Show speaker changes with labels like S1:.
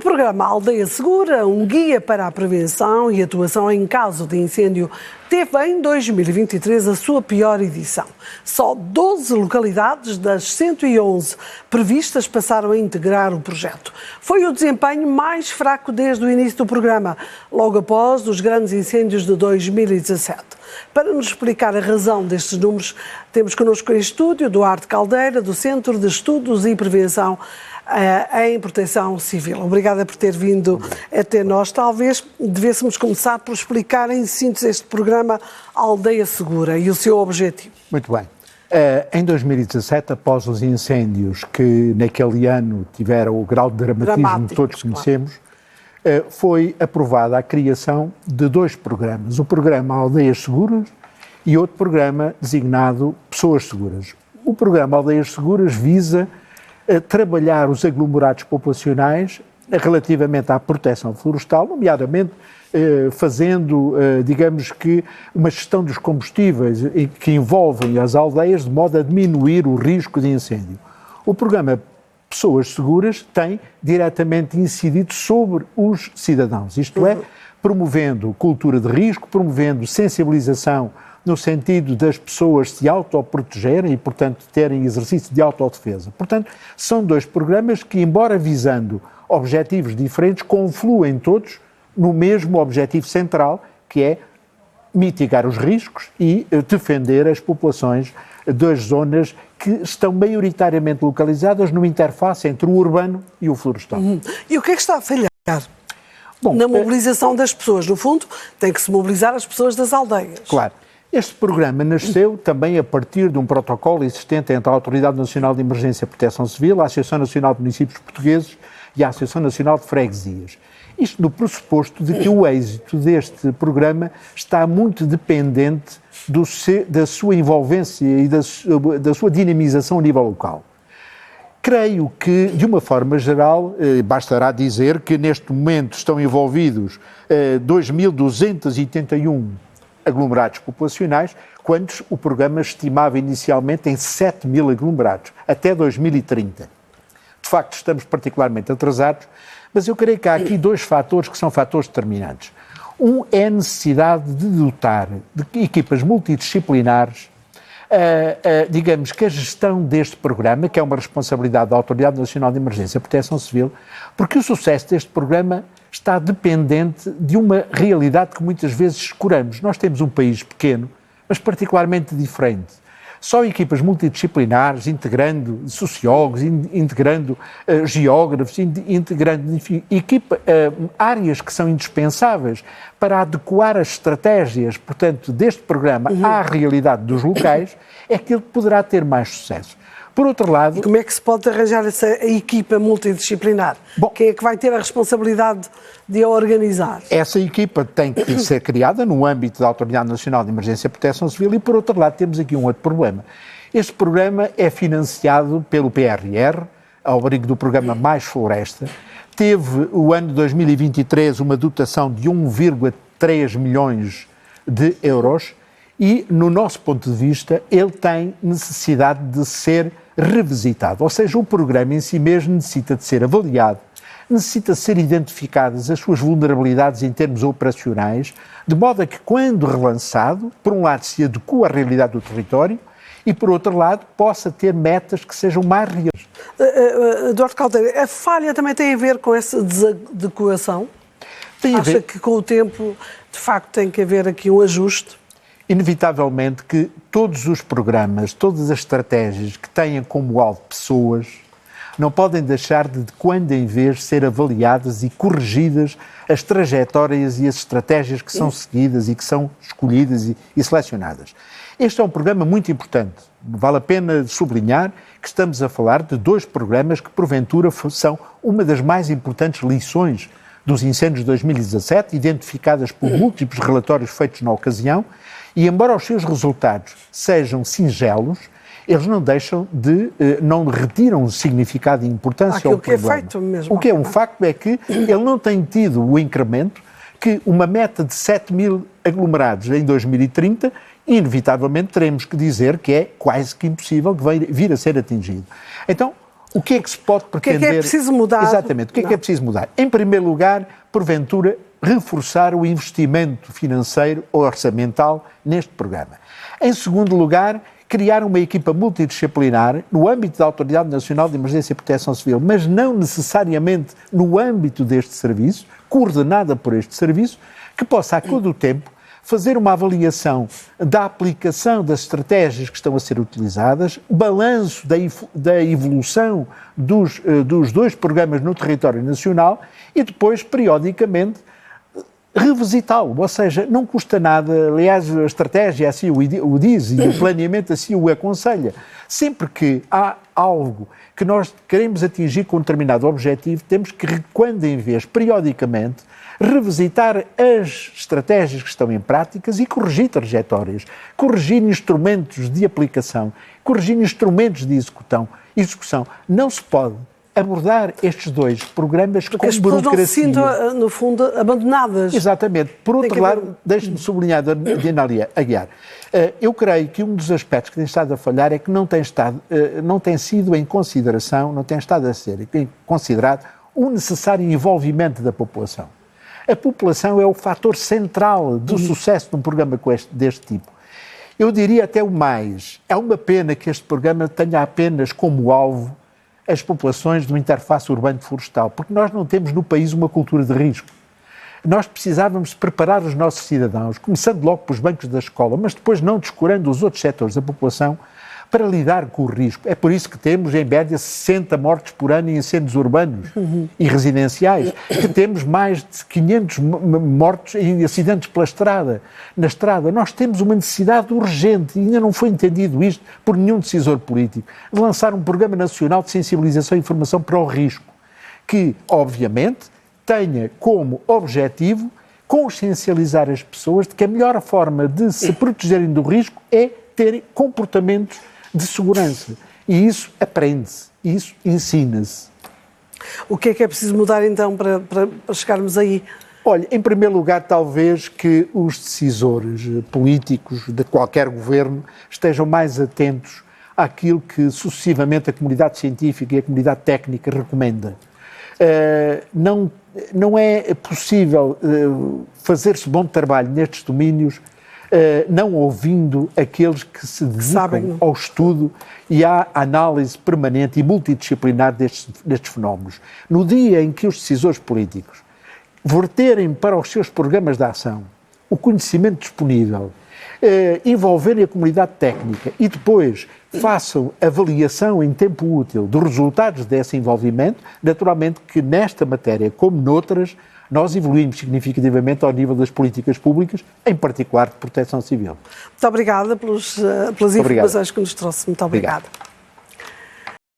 S1: programa Aldeia Segura, um guia para a prevenção e atuação em caso de incêndio, teve em 2023 a sua pior edição. Só 12 localidades das 111 previstas passaram a integrar o projeto. Foi o desempenho mais fraco desde o início do programa, logo após os grandes incêndios de 2017. Para nos explicar a razão destes números, temos connosco em estúdio Duarte Caldeira, do Centro de Estudos e Prevenção em Proteção Civil. Obrigada por ter vindo até nós. Talvez devêssemos começar por explicar em síntese este programa Aldeia Segura e o seu objetivo.
S2: Muito bem. Em 2017, após os incêndios que naquele ano tiveram o grau de dramatismo que todos conhecemos, foi aprovada a criação de dois programas. O programa Aldeias Seguras e outro programa designado Pessoas Seguras. O programa Aldeias Seguras visa trabalhar os aglomerados populacionais relativamente à proteção florestal, nomeadamente fazendo, digamos que, uma gestão dos combustíveis que envolvem as aldeias de modo a diminuir o risco de incêndio. O programa Pessoas Seguras tem diretamente incidido sobre os cidadãos, isto é, promovendo cultura de risco, promovendo sensibilização no sentido das pessoas se autoprotegerem e, portanto, terem exercício de autodefesa. Portanto, são dois programas que, embora visando objetivos diferentes, confluem todos no mesmo objetivo central, que é mitigar os riscos e defender as populações das zonas que estão maioritariamente localizadas no interface entre o urbano e o florestal.
S1: E o que é que está a falhar? Bom, na mobilização das pessoas. No fundo, tem que se mobilizar as pessoas das aldeias.
S2: Claro. Este programa nasceu também a partir de um protocolo existente entre a Autoridade Nacional de Emergência e Proteção Civil, a Associação Nacional de Municípios Portugueses e a Associação Nacional de Freguesias. Isto no pressuposto de que o êxito deste programa está muito dependente da sua envolvência e da sua dinamização a nível local. Creio que, de uma forma geral, bastará dizer que neste momento estão envolvidos 2.281 aglomerados populacionais, quando o programa estimava inicialmente em 7.000 aglomerados, até 2030. De facto, estamos particularmente atrasados, mas eu creio que há aqui dois fatores que são fatores determinantes. Um é a necessidade de dotar de equipas multidisciplinares, digamos que a gestão deste programa, que é uma responsabilidade da Autoridade Nacional de Emergência e Proteção Civil, porque o sucesso deste programa está dependente de uma realidade que muitas vezes escuramos. Nós temos um país pequeno, mas particularmente diferente. Só equipas multidisciplinares, integrando sociólogos, integrando geógrafos, integrando, enfim, áreas que são indispensáveis para adequar as estratégias, portanto, deste programa à realidade dos locais, é que ele poderá ter mais sucesso. Por outro lado...
S1: E como é que se pode arranjar essa equipa multidisciplinar? Bom, quem é que vai ter a responsabilidade de a organizar?
S2: Essa equipa tem que ser criada no âmbito da Autoridade Nacional de Emergência e Proteção Civil e, por outro lado, temos aqui um outro problema. Este programa é financiado pelo PRR, ao abrigo do programa Mais Floresta. Teve, o ano de 2023, uma dotação de 1,3 milhões de euros e, no nosso ponto de vista, ele tem necessidade de ser revisitado. Ou seja, o programa em si mesmo necessita de ser avaliado, necessita de ser identificadas as suas vulnerabilidades em termos operacionais, de modo a que, quando relançado, por um lado se adequa à realidade do território e, por outro lado, possa ter metas que sejam mais reais.
S1: Duarte Caldeira, a falha também tem a ver com essa desadequação? Acha que com o tempo, de facto, tem que haver aqui um ajuste?
S2: Inevitavelmente que todos os programas, todas as estratégias que tenham como alvo pessoas, não podem deixar de quando em vez ser avaliadas e corrigidas as trajetórias e as estratégias que são seguidas e que são escolhidas e selecionadas. Este é um programa muito importante. Vale a pena sublinhar que estamos a falar de dois programas que, porventura, são uma das mais importantes lições dos incêndios de 2017, identificadas por múltiplos relatórios feitos na ocasião, e embora os seus resultados sejam singelos, eles não deixam de, não retiram significado e importância ao problema.
S1: O que é feito mesmo.
S2: O que é um facto é que ele não tem tido o incremento que uma meta de 7.000 aglomerados em 2030, inevitavelmente teremos que dizer que é quase que impossível que vir a ser atingido. Então, O que é que se pode pretender?
S1: O que é preciso mudar?
S2: Exatamente. O que é preciso mudar? Em primeiro lugar, porventura, reforçar o investimento financeiro ou orçamental neste programa. Em segundo lugar, criar uma equipa multidisciplinar no âmbito da Autoridade Nacional de Emergência e Proteção Civil, mas não necessariamente no âmbito deste serviço, coordenada por este serviço, que possa, a todo o tempo, fazer uma avaliação da aplicação das estratégias que estão a ser utilizadas, balanço da evolução dos dois programas no território nacional e depois, periodicamente, revisitá-lo. Ou seja, não custa nada, aliás, a estratégia assim o diz e o planeamento assim o aconselha. Sempre que há algo que nós queremos atingir com um determinado objetivo, temos que, quando em vez, periodicamente, revisitar as estratégias que estão em práticas e corrigir trajetórias, corrigir instrumentos de aplicação, corrigir instrumentos de execução. Não se pode abordar estes dois programas com burocracia.
S1: Porque as pessoas não se sintam, no fundo, abandonadas.
S2: Exatamente. Por outro lado, deixe-me sublinhar, Diana Aguiar, eu creio que um dos aspectos que tem estado a falhar é que não tem sido em consideração, não tem estado a ser considerado o necessário envolvimento da população. A população é o fator central do sucesso de um programa deste tipo. Eu diria até o mais, é uma pena que este programa tenha apenas como alvo as populações do interface urbano-florestal, porque nós não temos no país uma cultura de risco. Nós precisávamos preparar os nossos cidadãos, começando logo pelos bancos da escola, mas depois não descurando os outros setores da população, para lidar com o risco. É por isso que temos, em média, 60 mortes por ano em incêndios urbanos e residenciais, que temos mais de 500 mortos em acidentes na estrada. Nós temos uma necessidade urgente, e ainda não foi entendido isto por nenhum decisor político, de lançar um programa nacional de sensibilização e informação para o risco, que, obviamente, tenha como objetivo consciencializar as pessoas de que a melhor forma de se protegerem do risco é terem comportamentos de segurança. E isso aprende-se, isso ensina-se.
S1: O que é preciso mudar, então, para chegarmos aí?
S2: Olha, em primeiro lugar, talvez que os decisores políticos de qualquer governo estejam mais atentos àquilo que sucessivamente a comunidade científica e a comunidade técnica recomenda. Não é possível fazer-se bom trabalho nestes domínios não ouvindo aqueles que se dedicam ao estudo e à análise permanente e multidisciplinar destes fenómenos. No dia em que os decisores políticos verterem para os seus programas de ação o conhecimento disponível, envolverem a comunidade técnica e depois façam avaliação em tempo útil dos resultados desse envolvimento, naturalmente que nesta matéria, como noutras, nós evoluímos significativamente ao nível das políticas públicas, em particular de proteção civil.
S1: Muito obrigada pelas informações que nos trouxe. Muito obrigada.